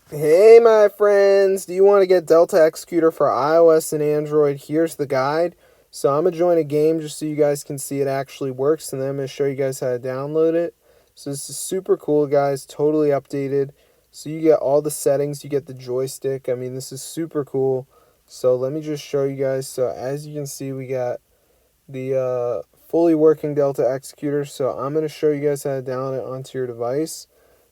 Hey my friends, do you want to get Delta Executor for iOS and Android? Here's the guide. So I'm going to join a game just so you guys can see it actually works, and then I'm going to show you guys how to download it. So this is super cool, guys, totally updated. So you get all the settings, you get the joystick. I mean, this is super cool. So let me just show you guys. So as you can see, we got the fully working Delta Executor. So I'm going to show you guys how to download it onto your device.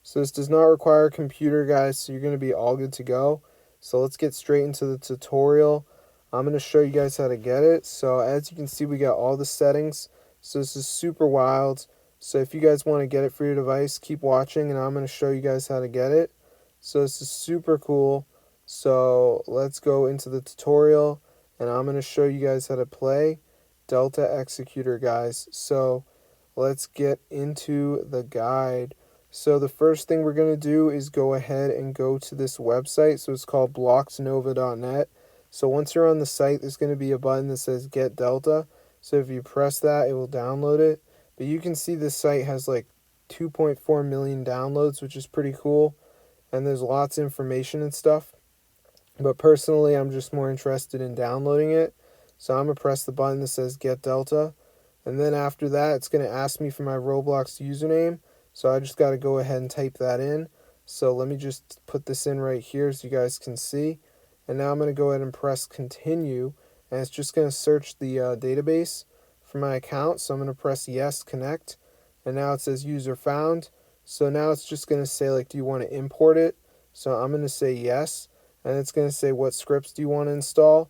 So this does not require a computer, guys, so you're going to be all good to go. So let's get straight into the tutorial. I'm going to show you guys how to get it. So as you can see, we got all the settings. So this is super wild. So if you guys want to get it for your device, keep watching and I'm going to show you guys how to get it. So this is super cool. So let's go into the tutorial and I'm going to show you guys how to play Delta Executor, guys. So let's get into the guide. So the first thing we're going to do is go ahead and go to this website. So it's called blocksnova.net. So once you're on the site, there's going to be a button that says Get Delta. So if you press that, it will download it. But you can see this site has like 2.4 million downloads, which is pretty cool. And there's lots of information and stuff. But personally, I'm just more interested in downloading it. So I'm going to press the button that says Get Delta. And then after that, it's going to ask me for my Roblox username. So I just got to go ahead and type that in. So let me just put this in right here so you guys can see. And now I'm going to go ahead and press continue. And it's just going to search the database for my account. So I'm going to press yes, connect. And now it says user found. So now it's just going to say, like, do you want to import it? So I'm going to say yes. And it's going to say what scripts do you want to install.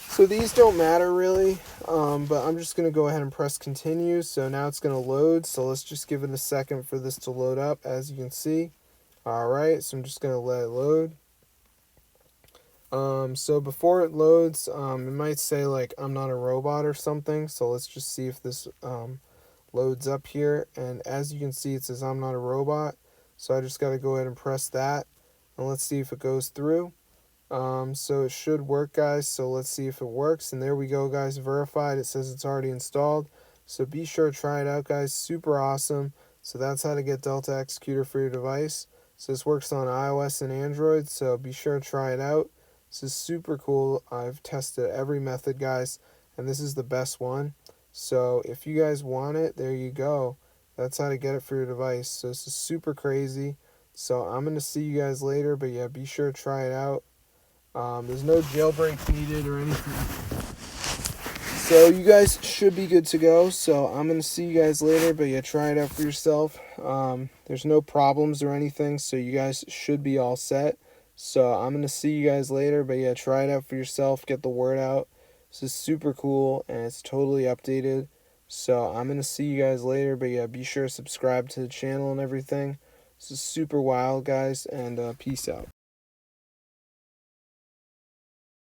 So these don't matter really, but I'm just going to go ahead and press continue. So now it's going to load. So let's just give it a second for this to load up, as you can see. Alright, so I'm just going to let it load. So before it loads, it might say like I'm not a robot or something. So let's just see if this loads up here. And as you can see, it says I'm not a robot. So I just got to go ahead and press that. And let's see if it goes through. So it should work, guys. So let's see if it works. And there we go, guys. Verified. It says it's already installed. So be sure to try it out, guys. Super awesome. So that's how to get Delta Executor for your device. So this works on iOS and Android. So be sure to try it out. This is super cool. I've tested every method, guys, and this is the best one. So if you guys want it, there you go. That's how to get it for your device. So this is super crazy. So I'm going to see you guys later. But yeah, be sure to try it out. There's no jailbreak needed or anything. So you guys should be good to go. So I'm going to see you guys later. But yeah, try it out for yourself. There's no problems or anything. So you guys should be all set. So I'm going to see you guys later. But yeah, try it out for yourself. Get the word out. This is super cool and it's totally updated. So I'm going to see you guys later. But yeah, be sure to subscribe to the channel and everything. This is super wild, guys. And peace out.